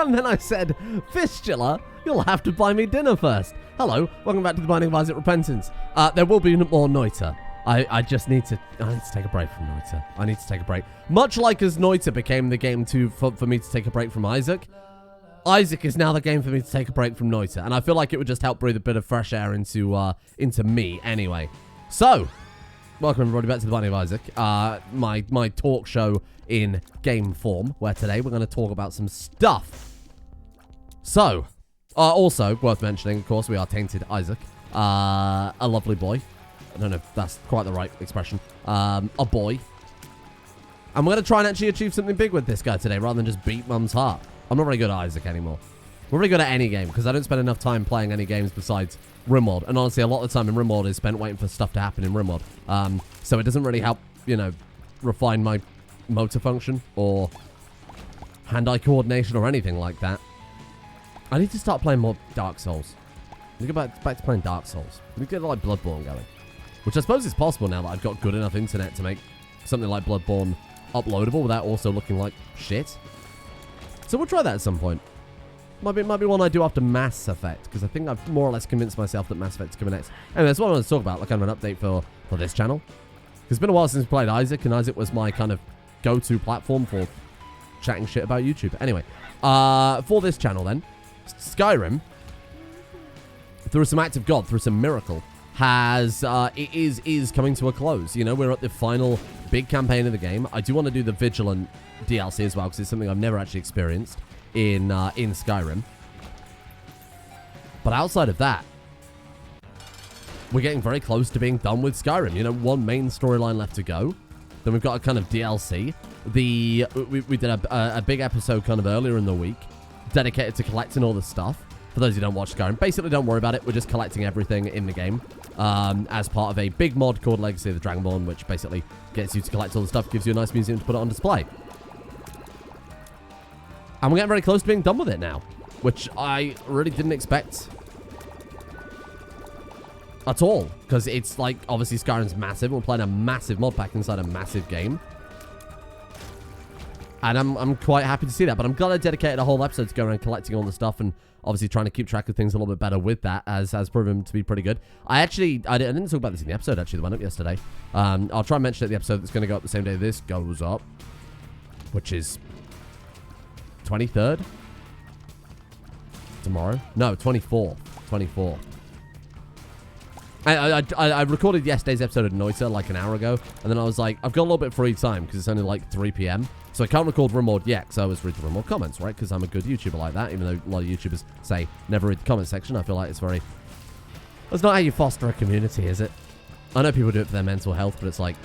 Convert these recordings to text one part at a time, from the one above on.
And then I said, Fistula, you'll have to buy me dinner first. Hello, welcome back to the Binding of Isaac Repentance. There will be more Noita. I need to take a break from Noita. I need to take a break. Much like as Noita became the game for me to take a break from Isaac, Isaac is now the game for me to take a break from Noita. And I feel like it would just help breathe a bit of fresh air into me anyway. So, welcome everybody back to the Binding of Isaac. My talk show in game form, where today we're going to talk about some stuff. So, also, worth mentioning, of course, we are Tainted Isaac. A lovely boy. I don't know if that's quite the right expression. A boy. And we're going to try and actually achieve something big with this guy today, rather than just beat Mum's heart. I'm not very good at Isaac anymore. I'm not very good at any game, because I don't spend enough time playing any games besides RimWorld. And honestly, a lot of the time in RimWorld is spent waiting for stuff to happen in RimWorld. So it doesn't really help, refine my motor function or hand-eye coordination or anything like that. I need to start playing more Dark Souls. I need to go back to playing Dark Souls. I need to get like Bloodborne going. Which I suppose is possible now that I've got good enough internet to make something like Bloodborne uploadable without also looking like shit. So we'll try that at some point. Might be one I do after Mass Effect, because I think I've more or less convinced myself that Mass Effect's coming next. Anyway, that's what I wanted to talk about, like kind of an update for this channel. It's been a while since we played Isaac, and Isaac was my kind of go-to platform for chatting shit about YouTube. Anyway, for this channel then, Skyrim, through some act of God, through some miracle, is coming to a close. We're at the final big campaign of the game. I do want to do the Vigilant DLC as well, because it's something I've never actually experienced in Skyrim. But outside of that, we're getting very close to being done with Skyrim. One main storyline left to go. Then we've got a kind of DLC. We did a big episode kind of earlier in the week dedicated to collecting all the stuff. For those who don't watch Skyrim, basically don't worry about it. We're just collecting everything in the game as part of a big mod called Legacy of the Dragonborn, which basically gets you to collect all the stuff, gives you a nice museum to put it on display. And we're getting very close to being done with it now, which I really didn't expect at all, because it's like, obviously Skyrim's massive. We're playing a massive mod pack inside a massive game. And I'm quite happy to see that, but I'm glad I dedicated a whole episode to go around collecting all the stuff and obviously trying to keep track of things a little bit better with that, as has proven to be pretty good. I didn't talk about this in the episode, actually, that went up yesterday. I'll try and mention it in the episode that's going to go up the same day this goes up, which is 23rd? Tomorrow? No, 24th. 24th. I recorded yesterday's episode of Noita like an hour ago, and then I was like, I've got a little bit of free time because it's only like 3 p.m. So I can't record RimWorld yet, because I always read the RimWorld comments, right? Because I'm a good YouTuber like that, even though a lot of YouTubers say never read the comment section. I feel like that's not how you foster a community, is it? I know people do it for their mental health, but it's like,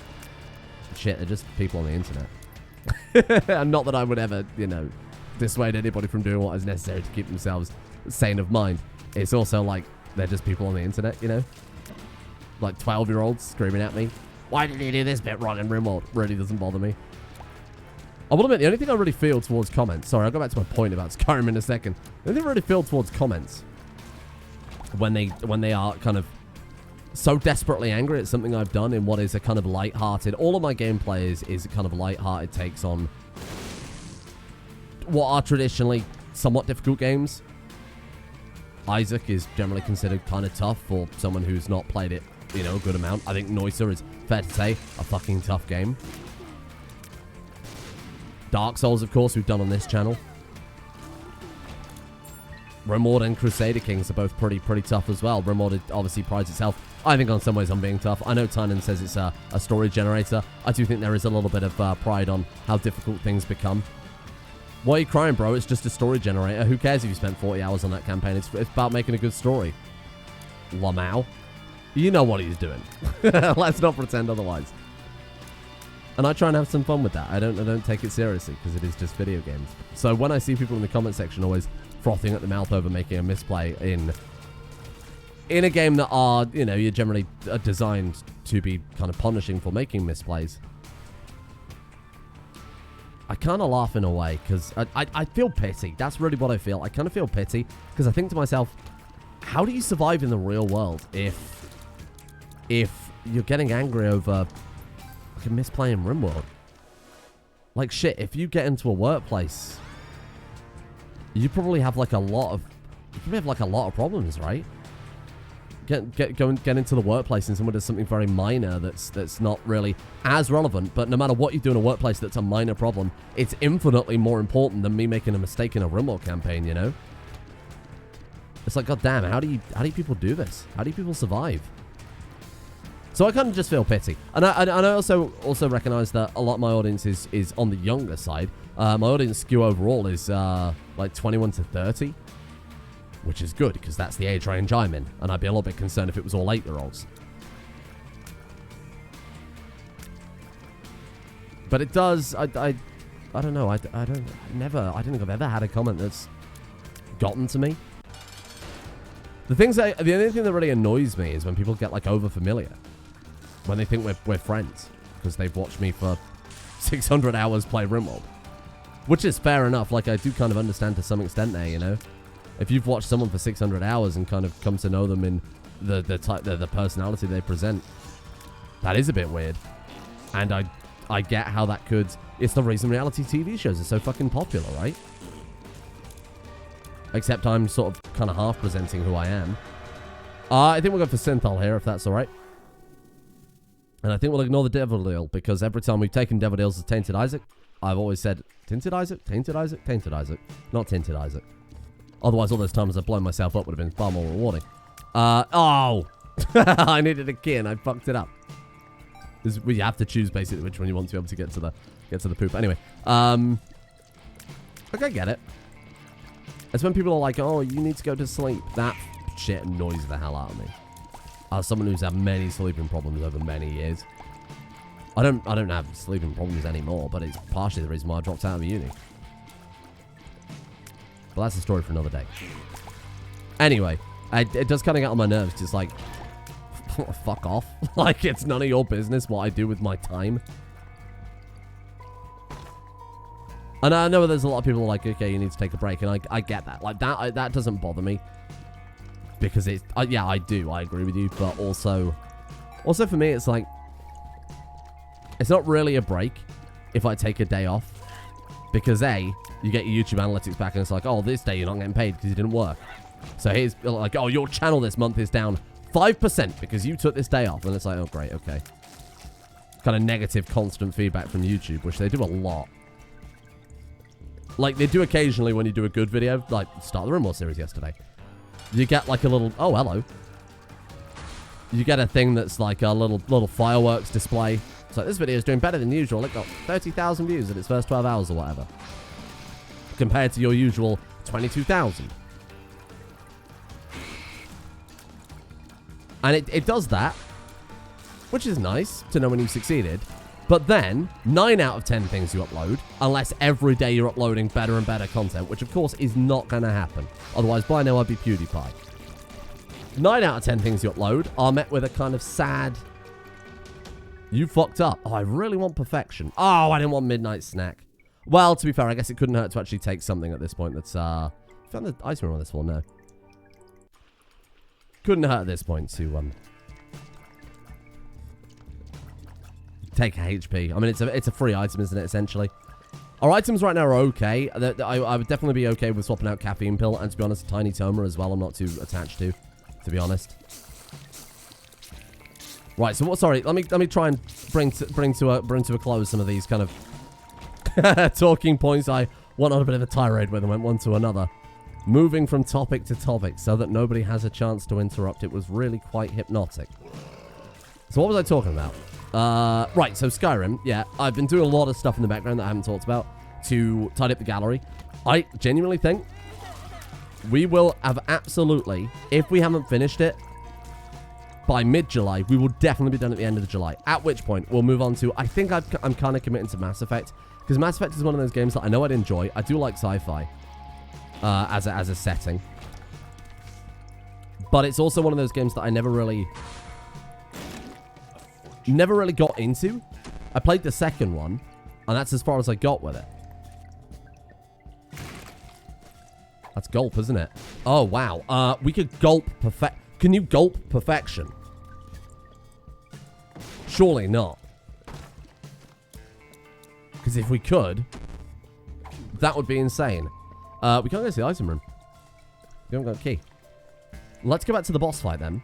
shit, they're just people on the internet. And not that I would ever, dissuade anybody from doing what is necessary to keep themselves sane of mind. It's also like, they're just people on the internet, Like 12-year-olds screaming at me. Why did you do this bit wrong in RimWorld? Really doesn't bother me. I will admit, the only thing I really feel towards comments... Sorry, I'll go back to my point about Skyrim in a second. The only thing I really feel towards comments when they are kind of so desperately angry at something I've done in what is a kind of light-hearted... All of my gameplay is kind of light-hearted takes on what are traditionally somewhat difficult games. Isaac is generally considered kind of tough for someone who's not played it, a good amount. I think Noita is, fair to say, a fucking tough game. Dark Souls, of course, we've done on this channel. RimWorld and Crusader Kings are both pretty tough as well. RimWorld obviously prides itself, I think, on some ways on being tough. I know Tynan says it's a story generator. I do think there is a little bit of pride on how difficult things become. Why are you crying, bro? It's just a story generator. Who cares if you spent 40 hours on that campaign? It's about making a good story. Lamau. You know what he's doing. Let's not pretend otherwise. And I try and have some fun with that. I don't take it seriously, because it is just video games. So when I see people in the comment section always frothing at the mouth over making a misplay in a game that are, you're generally designed to be kind of punishing for making misplays, I kind of laugh in a way, because I feel pity. That's really what I feel. I kind of feel pity, because I think to myself, how do you survive in the real world if you're getting angry over like a misplay in RimWorld? Like, shit, if you get into a workplace, you probably have like a lot of problems, right? Get into the workplace and someone does something very minor that's not really as relevant, but no matter what you do in a workplace that's a minor problem, it's infinitely more important than me making a mistake in a RimWorld campaign, you know? It's like, god damn, how do you people do this? How do you people survive? So I kind of just feel pity. And I also recognize that a lot of my audience is on the younger side. My audience skew overall is like 21 to 30. Which is good, because that's the age range I'm in. And I'd be a little bit concerned if it was all 8-year-olds. But it does, I don't know, I don't think I've ever had a comment that's gotten to me. The only thing that really annoys me is when people get, like, over-familiar. When they think we're friends. Because they've watched me for 600 hours play RimWorld. Which is fair enough, like, I do kind of understand to some extent there, you know? If you've watched someone for 600 hours and kind of come to know them in the personality they present, that is a bit weird. And I get how that could... It's the reason reality TV shows are so fucking popular, right? Except I'm sort of kind of half presenting who I am. I think we'll go for Synthol here, if that's alright. And I think we'll ignore the Devil Deal, because every time we've taken Devil Deals as Tainted Isaac, I've always said, Tinted Isaac, Tainted Isaac, Tainted Isaac. Not Tinted Isaac. Otherwise, all those times I've blown myself up would have been far more rewarding. Oh! I needed a key and I fucked it up. You have to choose basically which one you want to be able to get to the poop. Anyway, okay, I get it. It's when people are like, oh, you need to go to sleep. That shit annoys the hell out of me. As someone who's had many sleeping problems over many years. I don't have sleeping problems anymore, but it's partially the reason why I dropped out of uni. But that's a story for another day. Anyway, it does kind of get on my nerves. Just like, fuck off. Like, it's none of your business what I do with my time. And I know there's a lot of people like, okay, you need to take a break. And I get that. Like, that doesn't bother me. Because it's... yeah, I do. I agree with you. But also for me, it's like... It's not really a break if I take a day off. Because A... You get your YouTube analytics back and it's like, oh, this day you're not getting paid because you didn't work. So here's like, oh, your channel this month is down 5% because you took this day off. And it's like, oh, great, okay. Kind of negative constant feedback from YouTube, which they do a lot. Like, they do occasionally when you do a good video, like Start the RimWorld series yesterday. You get like a little, oh, hello. You get a thing that's like a little fireworks display. It's like, this video is doing better than usual. It got 30,000 views in its first 12 hours or whatever. Compared to your usual 22,000. And it does that, which is nice to know when you've succeeded. But then, 9 out of 10 things you upload, unless every day you're uploading better and better content, which of course is not going to happen. Otherwise, by now I'd be PewDiePie. 9 out of 10 things you upload are met with a kind of sad, you fucked up. Oh, I really want perfection. Oh, I didn't want midnight snack. Well, to be fair, I guess it couldn't hurt to actually take something at this point that's, found the ice cream on this one, no. Couldn't hurt at this point to, take a HP. I mean, it's a free item, isn't it, essentially? Our items right now are okay. I would definitely be okay with swapping out Caffeine Pill, and to be honest, Tiny Tomer as well, I'm not too attached to be honest. Right, so what, sorry, let me try and bring to a close some of these kind of talking points I went on a bit of a tirade with and went one to another. Moving from topic to topic so that nobody has a chance to interrupt. It was really quite hypnotic. So what was I talking about? Right, so Skyrim. Yeah, I've been doing a lot of stuff in the background that I haven't talked about to tidy up the gallery. I genuinely think we will have absolutely, if we haven't finished it, by mid-July, we will definitely be done at the end of July. At which point, we'll move on to, I think I'm kind of committing to Mass Effect. Because Mass Effect is one of those games that I know I'd enjoy. I do like sci-fi as a setting. But it's also one of those games that I never really got into. I played the second one, and that's as far as I got with it. That's gulp, isn't it? Oh, wow. We could gulp perfect. Can you gulp perfection? Surely not. Because if we could, that would be insane. We can't go to the item room. We haven't got a key. Let's go back to the boss fight then.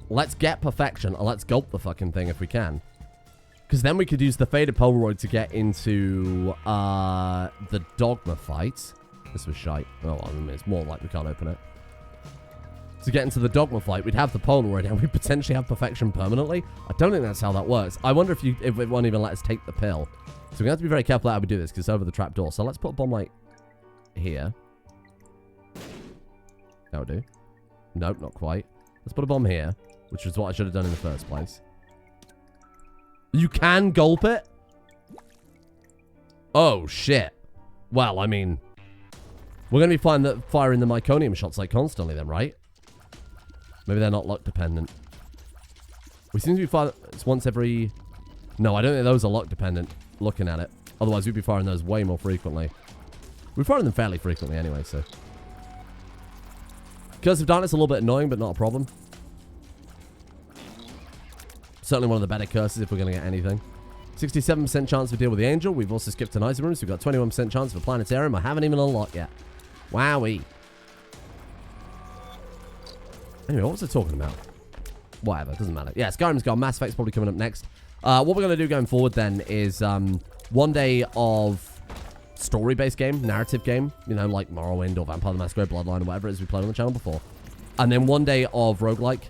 Let's get perfection and let's gulp the fucking thing if we can. Because then we could use the faded Polaroid to get into the dogma fight. This was shite. Oh, well, I mean, it's more like we can't open it. To get into the dogma fight, we'd have the Polaroid and we'd potentially have perfection permanently. I don't think that's how that works. I wonder if it won't even let us take the pill. So we have to be very careful how we do this because it's over the trapdoor. So let's put a bomb like here. That'll do. Nope, not quite. Let's put a bomb here, which is what I should have done in the first place. You can gulp it? Oh, shit. Well, I mean, we're going to be firing the Myconium shots like constantly then, right? Maybe they're not luck dependent. We seem to be firing... It's once every... No, I don't think those are luck dependent, looking at it. Otherwise, we'd be firing those way more frequently. We're firing them fairly frequently anyway, so... Curse of Darkness, a little bit annoying, but not a problem. Certainly one of the better curses if we're going to get anything. 67% chance to deal with the Angel. We've also skipped an item room, so we've got 21% chance for Planetarium. I haven't even unlocked yet. Wowee. Anyway, what was I talking about? Whatever, doesn't matter. Yeah, Skyrim's gone. Mass Effect's probably coming up next. What we're going to do going forward then is one day of story-based game, narrative game, you know, like Morrowind or Vampire the Masquerade Bloodline or whatever it is we played on the channel before. And then one day of roguelike,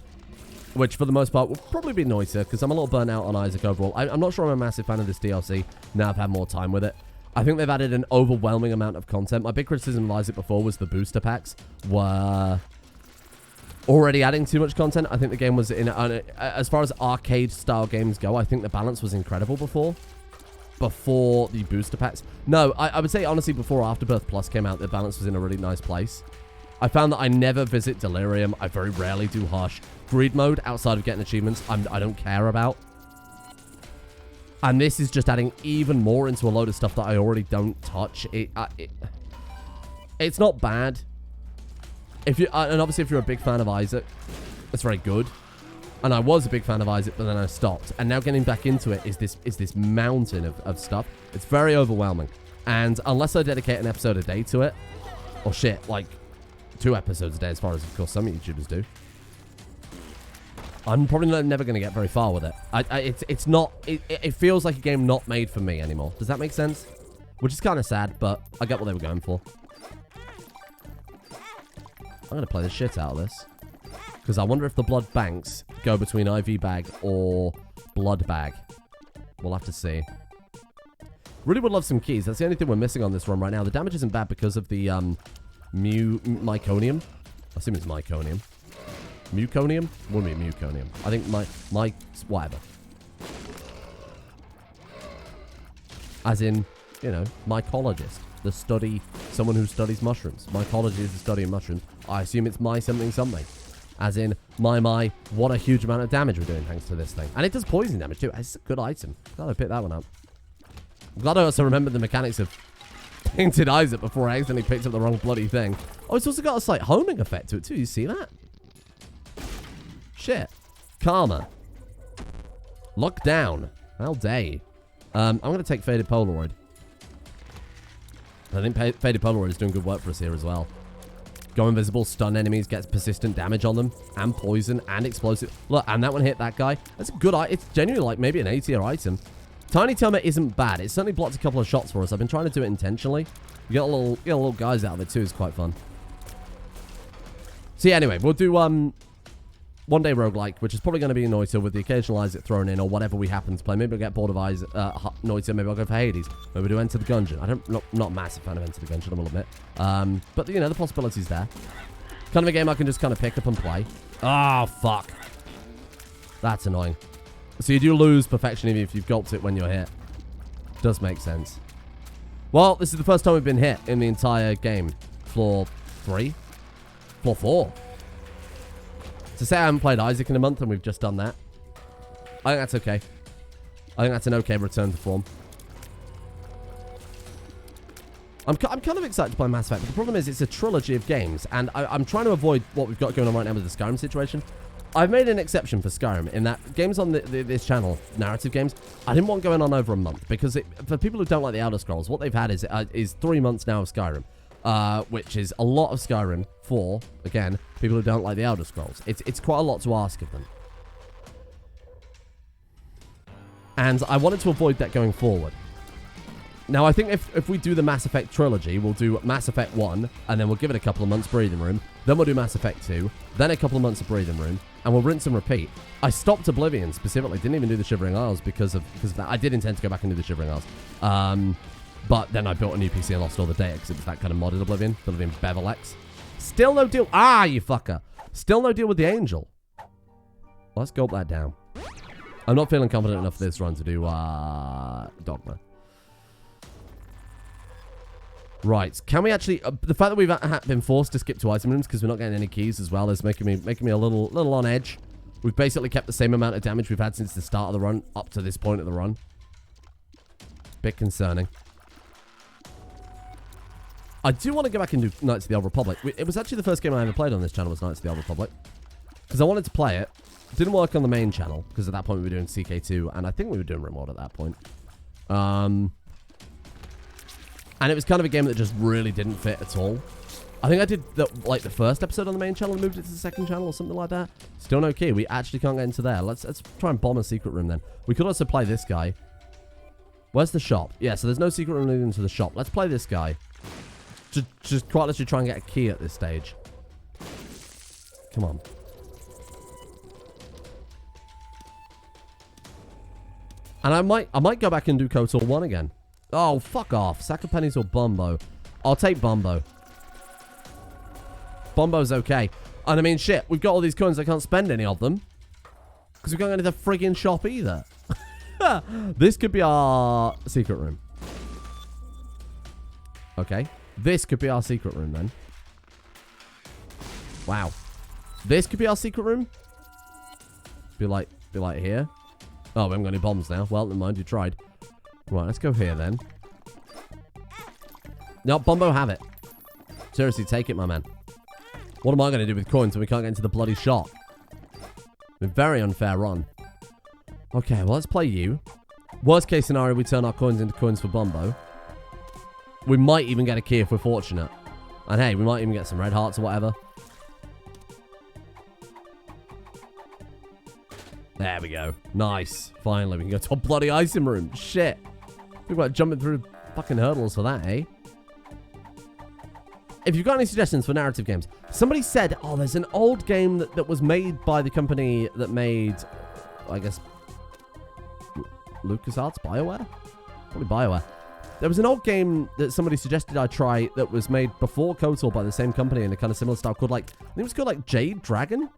which for the most part will probably be Noita, because I'm a little burnt out on Isaac overall. I'm not sure I'm a massive fan of this DLC, now I've had more time with it. I think they've added an overwhelming amount of content. My big criticism of Isaac before was the booster packs were already adding too much content. I think the game was, as far as arcade-style games go, I think the balance was incredible before the booster packs. No, I would say, honestly, before Afterbirth Plus came out, the balance was in a really nice place. I found that I never visit Delirium. I very rarely do Hush. Greed mode, outside of getting achievements, I don't care about. And this is just adding even more into a load of stuff that I already don't touch. It's not bad. And obviously, if you're a big fan of Isaac, it's very good. And I was a big fan of Isaac, but then I stopped. And now getting back into it is this mountain of stuff. It's very overwhelming. And unless I dedicate an episode a day to it, or shit, like 2 episodes a day, as far as, of course, some YouTubers do, I'm probably never going to get very far with it. It feels like a game not made for me anymore. Does that make sense? Which is kind of sad, but I get what they were going for. I'm going to play the shit out of this. Because I wonder if the blood banks go between IV bag or blood bag. We'll have to see. Really would love some keys. That's the only thing we're missing on this run right now. The damage isn't bad because of the Myconium. I assume it's Myconium. Muconium? Wouldn't be Muconium. I think whatever. As in, you know, mycologist. Someone who studies mushrooms. Mycology is the study of mushrooms. I assume it's something. As in, what a huge amount of damage we're doing thanks to this thing. And it does poison damage too. It's a good item. Glad I picked that one up. I'm glad I also remembered the mechanics of painted Isaac before I accidentally picked up the wrong bloody thing. Oh, it's also got a slight homing effect to it too. You see that? Shit. Karma. Lock down. How dare you? I'm going to take Faded Polaroid. I think Faded Polaroid is doing good work for us here as well. Go invisible, stun enemies, gets persistent damage on them, and poison, and explosive. Look, and that one hit that guy. That's a good item. It's genuinely like maybe an A tier item. Tiny Termite isn't bad. It certainly blocked a couple of shots for us. I've been trying to do it intentionally. You get a little guys out of it too. It's quite fun. So yeah, anyway, we'll do one day roguelike, which is probably going to be Noita with the occasional Isaac thrown in or whatever we happen to play. Maybe we'll get bored of Noita. Maybe I'll go for Hades. Maybe we'll do Enter the Gungeon. Not a massive fan of Enter the Gungeon, I will admit. But, you know, the possibility's there. Kind of a game I can just kind of pick up and play. Oh, fuck. That's annoying. So you do lose perfection even if you've gulped it when you're hit. Does make sense. Well, this is the first time we've been hit in the entire game. Floor 3? Floor 4? To say I haven't played Isaac in a month and we've just done that, I think that's okay. I think that's an okay return to form. I'm kind of excited to play Mass Effect, but the problem is it's a trilogy of games, and I'm trying to avoid what we've got going on right now with the Skyrim situation. I've made an exception for Skyrim in that games on this channel, narrative games, I didn't want going on over a month, because for people who don't like the Elder Scrolls, what they've had is 3 months now of Skyrim. which is a lot of Skyrim for, again, people who don't like the Elder Scrolls. It's quite a lot to ask of them. And I wanted to avoid that going forward. Now, I think if we do the Mass Effect trilogy, we'll do Mass Effect 1, and then we'll give it a couple of months breathing room. Then we'll do Mass Effect 2, then a couple of months of breathing room, and we'll rinse and repeat. I stopped Oblivion specifically, didn't even do the Shivering Isles because of that. I did intend to go back and do the Shivering Isles. But then I built a new PC and lost all the data because it was that kind of modded Oblivion. Oblivion Bevel X. Still no deal. Ah, you fucker. Still no deal with the Angel. Let's gulp that down. I'm not feeling confident enough for this run to do Dogma. Right, can we actually... the fact that we've been forced to skip to item rooms because we're not getting any keys as well is making me a little on edge. We've basically kept the same amount of damage we've had since the start of the run up to this point of the run. Bit concerning. I do want to go back and do Knights of the Old Republic. It was actually the first game I ever played on this channel was Knights of the Old Republic. Because I wanted to play it. Didn't work on the main channel because at that point we were doing CK2 and I think we were doing RimWorld at that point. And it was kind of a game that just really didn't fit at all. I think I did the first episode on the main channel and moved it to the second channel or something like that. Still no key. We actually can't get into there. Let's try and bomb a secret room then. We could also play this guy. Where's the shop? Yeah, so there's no secret room leading to the shop. Let's play this guy. Just quite literally try and get a key at this stage. Come on. And I might go back and do KOTOR 1 again. Oh, fuck off. Sack of pennies or Bombo? I'll take Bombo. Bombo's okay. And I mean, shit, we've got all these coins. I can't spend any of them. Because we can't go to the friggin' shop either. This could be our secret room. Okay. This could be our secret room then. Wow. This could be our secret room. Be like here. Oh, we haven't got any bombs now. Well, never mind. You tried. Right, let's go here then. No, Bombo, have it. Seriously, take it, my man. What am I going to do with coins when we can't get into the bloody shop? A very unfair run. Okay, well, let's play you. Worst case scenario, we turn our coins into coins for Bombo. We might even get a key if we're fortunate. And hey, we might even get some red hearts or whatever. There we go. Nice. Finally, we can go to a bloody item room. Shit. We've got jumping through fucking hurdles for that, eh? If you've got any suggestions for narrative games, somebody said, oh, there's an old game that was made by the company that made, I guess, LucasArts? BioWare? Probably BioWare. There was an old game that somebody suggested I try that was made before KOTOR by the same company in a kind of similar style called, like, I think it was called, like, Jade Dragon?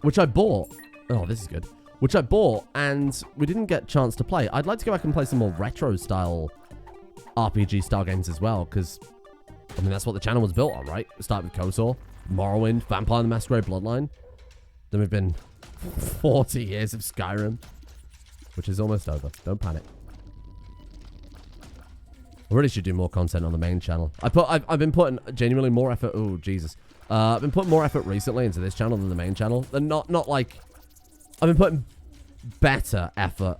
Which I bought. Oh, this is good. Which I bought, and we didn't get a chance to play. I'd like to go back and play some more retro-style RPG-style games as well, because, I mean, that's what the channel was built on, right? We started with KOTOR, Morrowind, Vampire the Masquerade Bloodline. Then we've been 40 years of Skyrim, which is almost over. Don't panic. I really should do more content on the main channel. I've been putting genuinely more effort. Oh, Jesus. I've been putting more effort recently into this channel than the main channel. And not like... I've been putting better effort.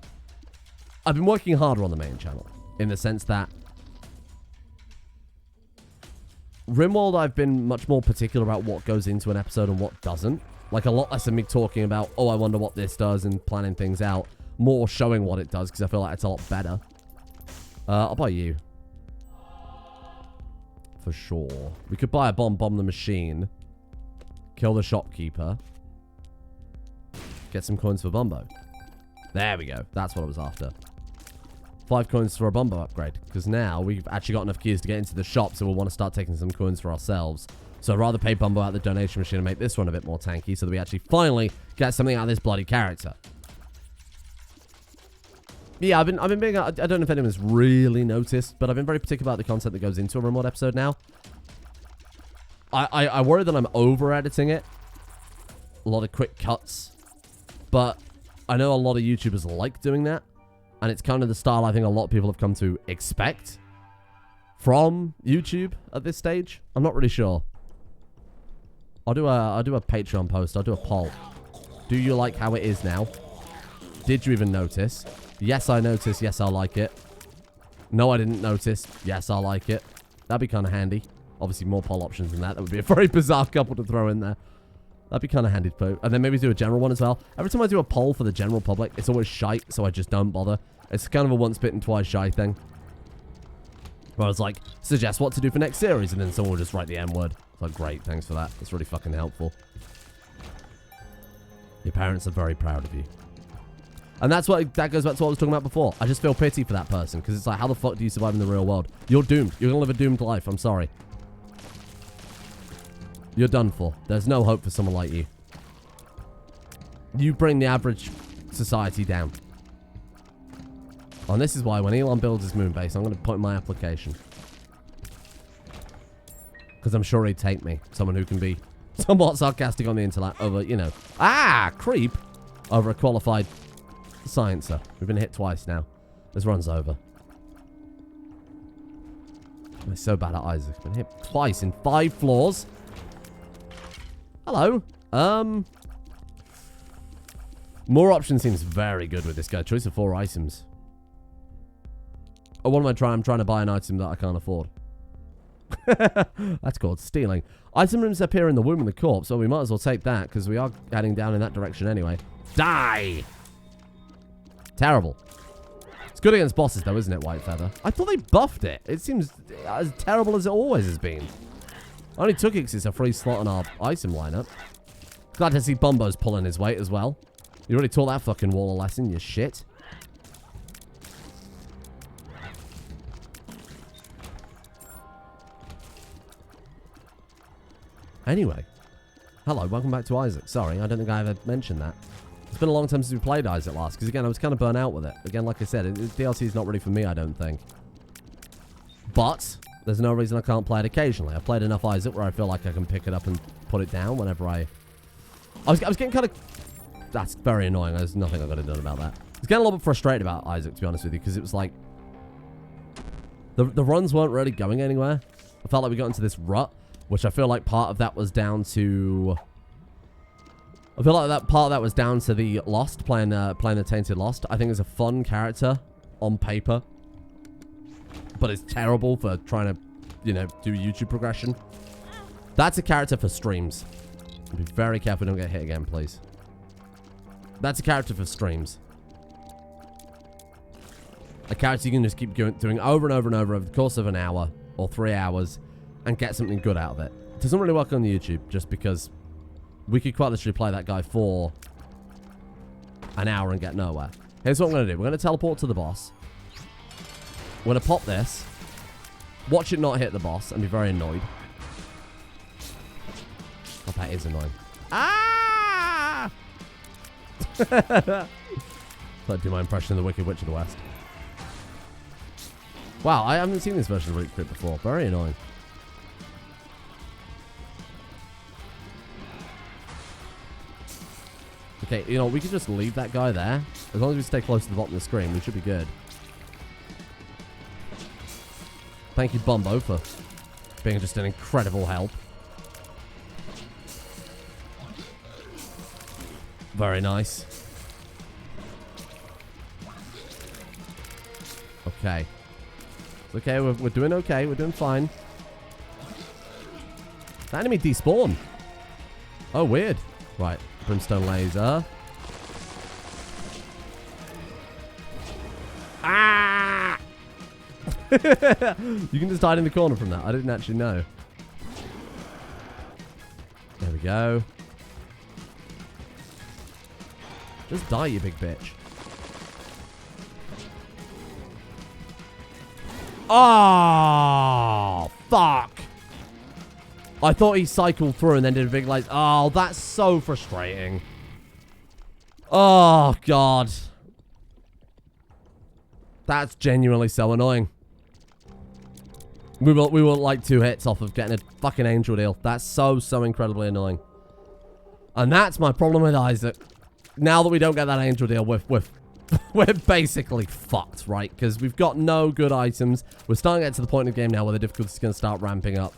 I've been working harder on the main channel. In the sense that... RimWorld, I've been much more particular about what goes into an episode and what doesn't. Like, a lot less of me talking about, oh, I wonder what this does and planning things out. More showing what it does, because I feel like it's a lot better. I'll buy you. For sure. We could buy a bomb the machine. Kill the shopkeeper. Get some coins for Bumbo. There we go. That's what I was after. 5 coins for a Bumbo upgrade. Because now we've actually got enough keys to get into the shop, so we'll want to start taking some coins for ourselves. So I'd rather pay Bumbo out the donation machine and make this one a bit more tanky so that we actually finally get something out of this bloody character. Yeah, I've been being... I don't know if anyone's really noticed, but I've been very particular about the content that goes into a RimWorld episode now. I worry that I'm over-editing it. A lot of quick cuts. But I know a lot of YouTubers like doing that. And it's kind of the style I think a lot of people have come to expect from YouTube at this stage. I'm not really sure. I'll do a Patreon post. I'll do a poll. Do you like how it is now? Did you even notice? Yes, I noticed. Yes, I like it. No, I didn't notice. Yes, I like it. That'd be kind of handy. Obviously, more poll options than that. That would be a very bizarre couple to throw in there. That'd be kind of handy to put. And then maybe do a general one as well. Every time I do a poll for the general public, it's always shite, so I just don't bother. It's kind of a once bitten, twice shy thing. Where I was like, suggest what to do for next series, and then someone will just write the M word. It's like, great, thanks for that. That's really fucking helpful. Your parents are very proud of you. And that goes back to what I was talking about before. I just feel pity for that person, because it's like, how the fuck do you survive in the real world? You're doomed. You're going to live a doomed life. I'm sorry. You're done for. There's no hope for someone like you. You bring the average society down. And this is why when Elon builds his moon base, I'm going to put in my application. Because I'm sure he'd take me. Someone who can be somewhat sarcastic on the intellect over, you know, creep over a qualified sciencer. We've been hit twice now. This run's over. I'm so bad at Isaac. Been hit twice in 5 floors. Hello. More options seems very good with this guy. Choice of 4 items. Oh, what am I trying? I'm trying to buy an item that I can't afford. That's called stealing. Item rooms appear in the womb of the corpse, so we might as well take that, because we are heading down in that direction anyway. Die! Terrible. It's good against bosses, though, isn't it, White Feather? I thought they buffed it. It seems as terrible as it always has been. I only took it because it's a free slot on our item lineup. Glad to see Bumbo's pulling his weight as well. You already taught that fucking wall a lesson, you shit. Anyway. Hello, welcome back to Isaac. Sorry, I don't think I ever mentioned that. It's been a long time since we played Isaac last, because again, I was kind of burnt out with it. Again, like I said, DLC is not really for me, I don't think. But there's no reason I can't play it occasionally. I've played enough Isaac where I feel like I can pick it up and put it down whenever I was getting kind of... That's very annoying. There's nothing I've got to do about that. I was getting a little bit frustrated about Isaac, to be honest with you, because it was like... The runs weren't really going anywhere. I felt like we got into this rut, which I feel like part of that was down to... I feel like that part of that was down to the Lost, playing the Tainted Lost. I think it's a fun character on paper, but it's terrible for trying to, you know, do YouTube progression. That's a character for streams. Be very careful we don't get hit again, please. That's a character for streams. A character you can just keep doing over and over and over the course of an hour or 3 hours and get something good out of it. It doesn't really work on YouTube just because we could quite literally play that guy for an hour and get nowhere. Here's what I'm going to do. We're going to teleport to the boss. We're going to pop this. Watch it not hit the boss and be very annoyed. Oh, that is annoying. Ah! I'd do my impression of the Wicked Witch of the West. Wow, I haven't seen this version of Root Crit before. Very annoying. Okay, you know, we could just leave that guy there. As long as we stay close to the bottom of the screen, we should be good. Thank you, Bumbo, for being just an incredible help. Very nice. Okay. It's okay, we're doing okay. We're doing fine. The enemy despawn. Oh, weird. Right. Brimstone laser. Ah! You can just hide in the corner from that. I didn't actually know. There we go. Just die, you big bitch. Oh, fuck. I thought he cycled through and then did a big like... Oh, that's so frustrating. Oh, God. That's genuinely so annoying. We were like 2 hits off of getting a fucking angel deal. That's so incredibly annoying. And that's my problem with Isaac. Now that we don't get that angel deal, we're basically fucked, right? Because we've got no good items. We're starting to get to the point in the game now where the difficulty is going to start ramping up.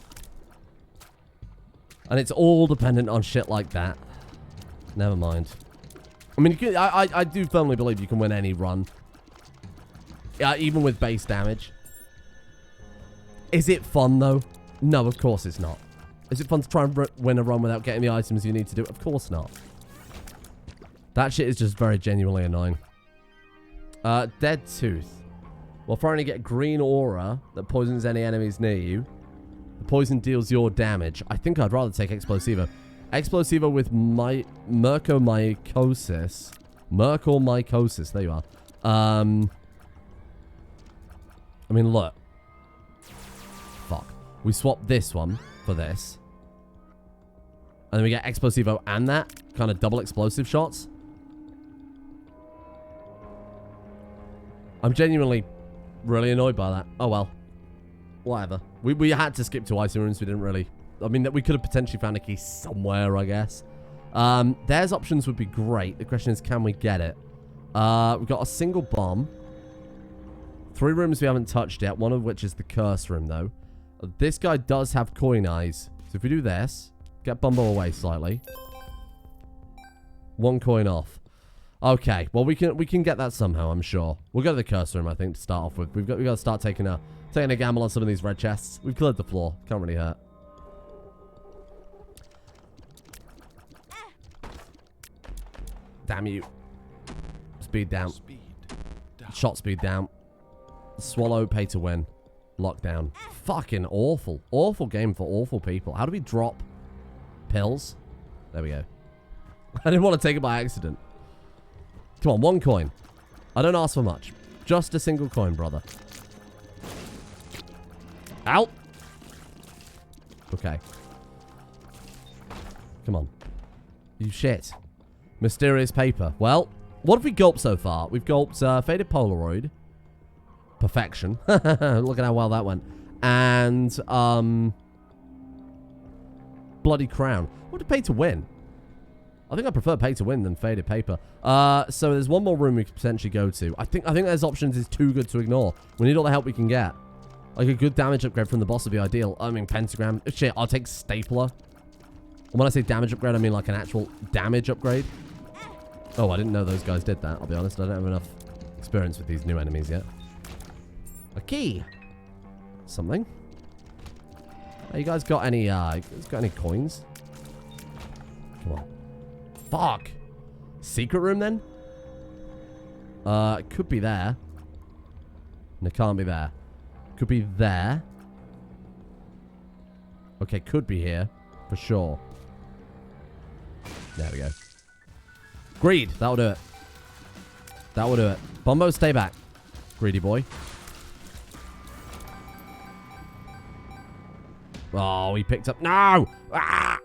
And it's all dependent on shit like that. Never mind. I mean, I do firmly believe you can win any run. Even with base damage. Is it fun, though? No, of course it's not. Is it fun to try and win a run without getting the items you need to do? Of course not. That shit is just very genuinely annoying. Dead Tooth. Well, finally get green aura that poisons any enemies near you. The poison deals your damage. I think I'd rather take Explosivo. Explosivo with Mercomycosis. Mercomycosis. There you are. I mean, look. Fuck. We swap this one for this. And then we get Explosivo and that. Kind of double explosive shots. I'm genuinely really annoyed by that. Oh, well. Whatever. We had to skip 2 item rooms. We didn't really... I mean, we could have potentially found a key somewhere, I guess. There's options would be great. The question is, can we get it? We've got a single bomb. 3 rooms we haven't touched yet. One of which is the curse room, though. This guy does have coin eyes. So if we do this, get Bumbo away slightly. 1 coin off. Okay, well we can get that somehow, I'm sure. We'll go to the curse room, I think, to start off with. We've got to start taking a gamble on some of these red chests. We've cleared the floor. Can't really hurt. Damn you. Speed down. Shot speed down. Swallow, pay to win. Lockdown. Fucking awful. Awful game for awful people. How do we drop pills? There we go. I didn't want to take it by accident. Come on, 1 coin. I don't ask for much. Just a single coin, brother. Out. Okay. Come on. You shit. Mysterious paper. Well, what have we gulped so far? We've gulped Faded Polaroid. Perfection. Look at how well that went. And, Bloody Crown. What did pay to win? I think I prefer pay to win than faded paper. So there's one more room we could potentially go to. I think there's options is too good to ignore. We need all the help we can get. Like a good damage upgrade from the boss would be ideal. I mean, pentagram. Shit, I'll take stapler. And when I say damage upgrade, I mean like an actual damage upgrade. Oh, I didn't know those guys did that. I'll be honest. I don't have enough experience with these new enemies yet. A key. Something. Hey, you guys got any coins? Come on. Fuck. Secret room, then? It could be there. And it can't be there. Could be there. Okay, could be here. For sure. There we go. Greed. That'll do it. That will do it. Bombo, stay back. Greedy boy. Oh, he picked up... No! Ah!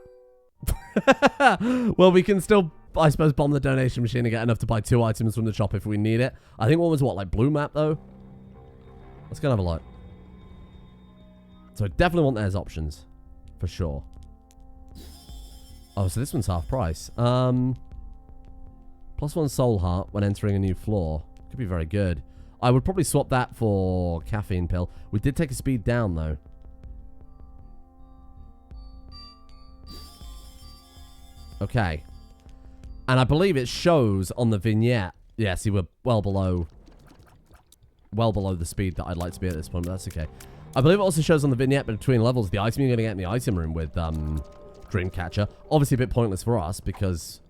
Well, we can still, I suppose, bomb the donation machine and get enough to buy 2 items from the shop if we need it. I think one was, what, like blue map, though? Let's go and have a look. So I definitely want those options. For sure. Oh, so this one's half price. +1 soul heart when entering a new floor. Could be very good. I would probably swap that for caffeine pill. We did take a speed down, though. Okay. And I believe it shows on the vignette. Yeah, see, we're well below the speed that I'd like to be at this point, but that's okay. I believe it also shows on the vignette between levels the item you're going to get in the item room with Dreamcatcher. Obviously a bit pointless for us because...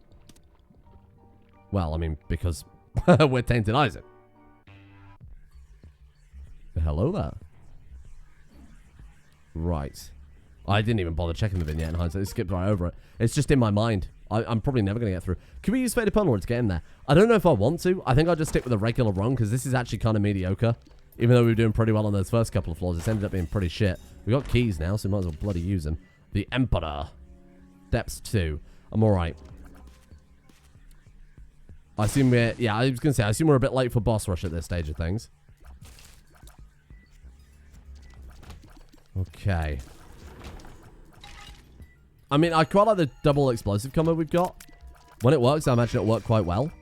Well, I mean, because we're Tainted Isaac. Hello there. Right. I didn't even bother checking the vignette in hindsight. I skipped right over it. It's just in my mind. I'm probably never going to get through. Can we use Faded Polaroid to get in there? I don't know if I want to. I think I'll just stick with a regular run because this is actually kind of mediocre. Even though we were doing pretty well on those first couple of floors, it's ended up being pretty shit. We got keys now, so we might as well bloody use them. The Emperor. Depths 2. I'm alright. I assume we're... Yeah, I was going to say, I assume we're a bit late for boss rush at this stage of things. Okay. I mean, I quite like the double explosive combo we've got. When it works, I imagine it'll work quite well.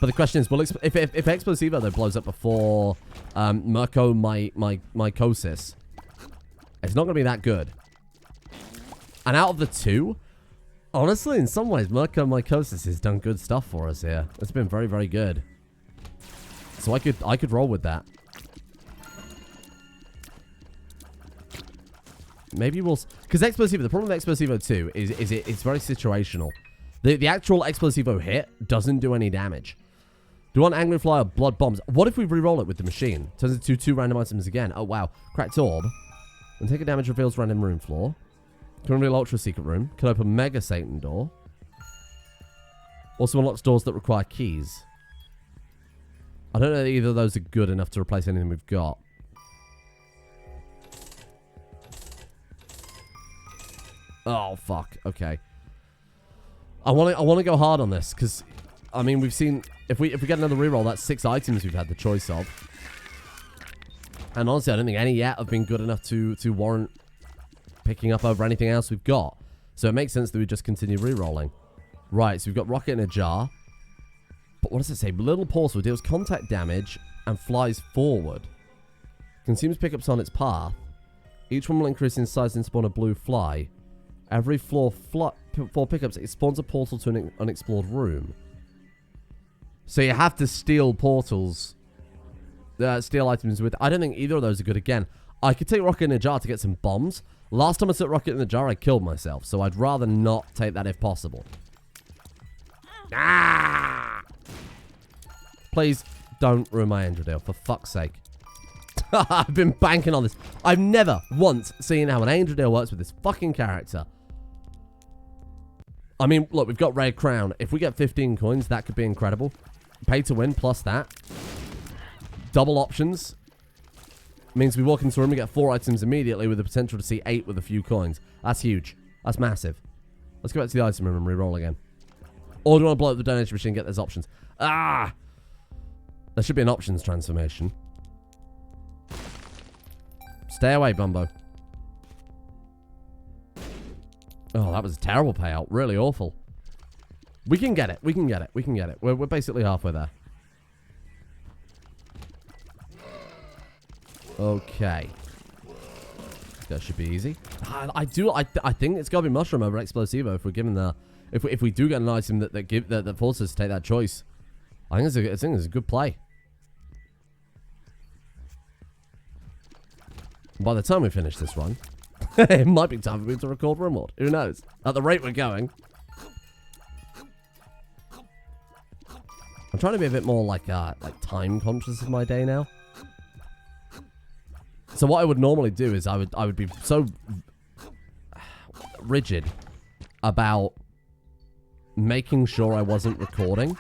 But the question is, will if Explosivo, though, blows up before Mercomycosis, it's not going to be that good. And out of the 2, honestly, in some ways, Mercomycosis has done good stuff for us here. It's been very, very good. So I could roll with that. Maybe we'll... Because Explosivo, the problem with Explosivo 2 is it's very situational. The actual Explosivo hit doesn't do any damage. Do you want Angry Fly or Blood Bombs? What if we re-roll it with the machine? Turns into 2 random items again. Oh, wow. Cracked Orb. When take a damage, reveals random room floor. Can reveal Ultra Secret Room. Can open Mega Satan door. Also unlocks doors that require keys. I don't know that either of those are good enough to replace anything we've got. Oh, fuck. Okay. I want to go hard on this, because, I mean, we've seen... If we get another reroll, that's 6 items we've had the choice of. And honestly, I don't think any yet have been good enough to warrant picking up over anything else we've got. So it makes sense that we just continue rerolling. Right, so we've got Rocket in a Jar. But what does it say? Little Portal deals contact damage and flies forward. Consumes pickups on its path. Each one will increase in size and spawn a blue fly. Every 4 pickups, it spawns a portal to an unexplored room. So you have to steal portals. Steal items with... I don't think either of those are good again. I could take Rocket in a Jar to get some bombs. Last time I took Rocket in the Jar, I killed myself. So I'd rather not take that if possible. Ah! Please don't ruin my Angel Deal, for fuck's sake. I've been banking on this. I've never once seen how an Angel Deal works with this fucking character. I mean, look, we've got Red Crown. If we get 15 coins, that could be incredible. Pay to win plus that. Double options. Means we walk into a room, we get 4 items immediately with the potential to see 8 with a few coins. That's huge. That's massive. Let's go back to the item room and re-roll again. Or do you want to blow up the donation machine and get those options? Ah! There should be an options transformation. Stay away, Bumbo. Oh, that was a terrible payout. Really awful. We can get it. We can get it. We can get it. We're basically halfway there. Okay. That should be easy. I think it's got to be Mushroom over Explosivo if we're given the... If we do get an item that forces us to take that choice. I think it's a good play. By the time we finish this run, it might be time for me to record Rimworld. Who knows? At the rate we're going. I'm trying to be a bit more like time conscious of my day now. So what I would normally do is I would be so rigid about making sure I wasn't recording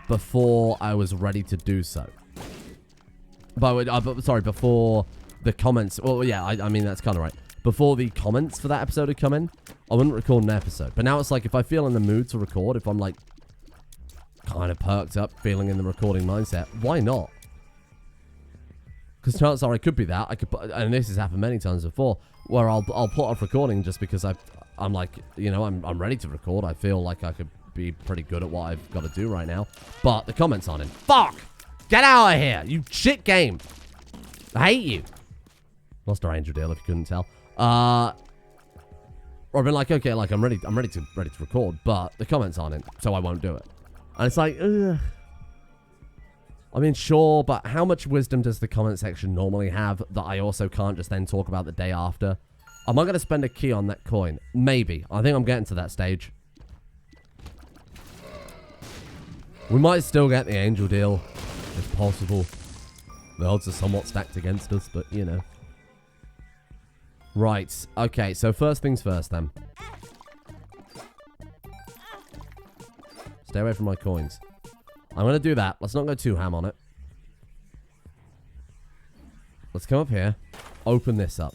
before I was ready to do so. Sorry, before the comments... Well, yeah, I mean, that's kind of right. Before the comments for that episode had come in, I wouldn't record an episode. But now it's like, if I feel in the mood to record, if I'm like kind of perked up, feeling in the recording mindset, why not? Because chances are I could be that. I could, and this has happened many times before, where I'll put off recording just because I'm like, you know, I'm ready to record. I feel like I could be pretty good at what I've got to do right now. But the comments aren't in. Fuck! Get out of here, you shit game! I hate you. Lost our Angel Deal if you couldn't tell. Or I've been like, okay, like I'm ready to record, but the comments aren't in, so I won't do it. And it's like, ugh. I mean, sure, but how much wisdom does the comment section normally have that I also can't just then talk about the day after? Am I going to spend a key on that coin? Maybe. I think I'm getting to that stage. We might still get the Angel Deal, if possible. The odds are somewhat stacked against us, but, you know. Right. Okay, so first things first, then. Stay away from my coins. I'm going to do that. Let's not go too ham on it. Let's come up here. Open this up.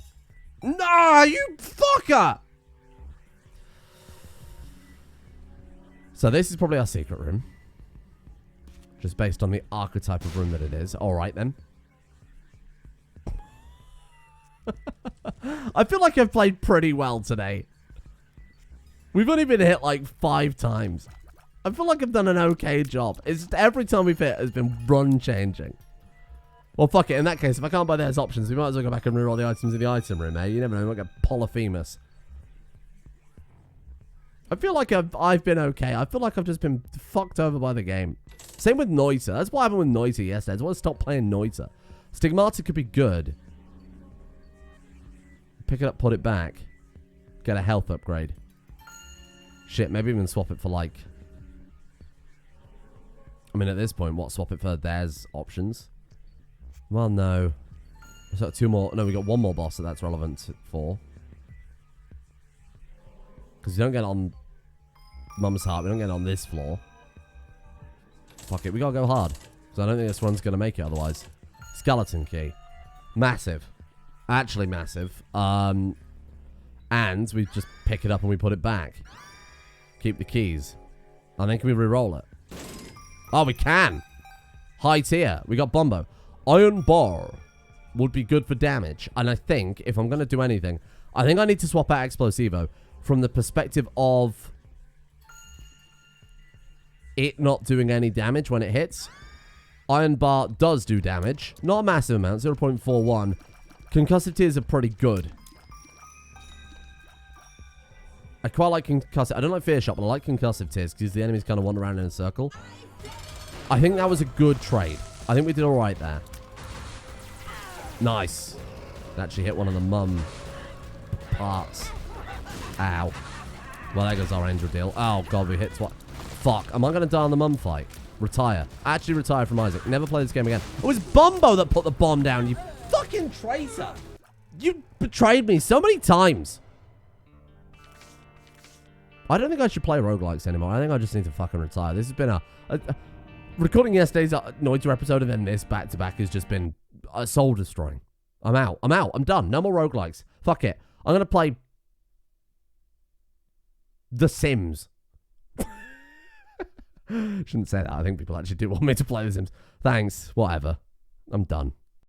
Nah, you fucker! So this is probably our secret room. Just based on the archetype of room that it is. Alright, then. I feel like I've played pretty well today. We've only been hit like 5 times. I feel like I've done an okay job. It's just every time we've hit has been run changing. Well, fuck it. In that case, if I can't buy those options, we might as well go back and reroll the items in the item room, eh? You never know. We might get Polyphemus. I feel like I've been okay. I feel like I've just been fucked over by the game. Same with Noita. That's what happened with Noita yesterday. I just want to stop playing Noita. Stigmata could be good. Pick it up, put it back. Get a health upgrade. Shit, maybe even swap it for like... I mean, at this point, what? Swap it for there's options? Well, no. We've got 2 more. No, we got 1 more boss that that's relevant for. Because you don't get it on Mum's Heart. We don't get it on this floor. Fuck it. We gotta go hard. Because I don't think this one's gonna make it otherwise. Skeleton key. Massive. Actually massive. And we just pick it up and we put it back. Keep the keys. And then can we re-roll it? Oh, we can. High tier. We got Bombo. Iron bar would be good for damage. And I think, if I'm going to do anything, I think I need to swap out Explosivo from the perspective of it not doing any damage when it hits. Iron bar does do damage. Not a massive amount, 0.41. Concussive tears are pretty good. I quite like concussive. I don't like fear shot, but I like concussive tears because the enemies kind of wander around in a circle. I think that was a good trade. I think we did all right there. Nice. Actually hit one of the mum parts. Ow. Well, there goes our angel deal. Oh, God, we hit what? Fuck. Am I going to die on the mum fight? Retire. Actually retire from Isaac. Never play this game again. It was Bombo that put the bomb down, you fucking traitor. You betrayed me so many times. I don't think I should play roguelikes anymore. I think I just need to fucking retire. This has been a recording yesterday's Noiter episode and then this back-to-back has just been soul-destroying. I'm out. I'm out. I'm done. No more roguelikes. Fuck it. I'm going to play The Sims. Shouldn't say that. I think people actually do want me to play The Sims. Thanks. Whatever. I'm done.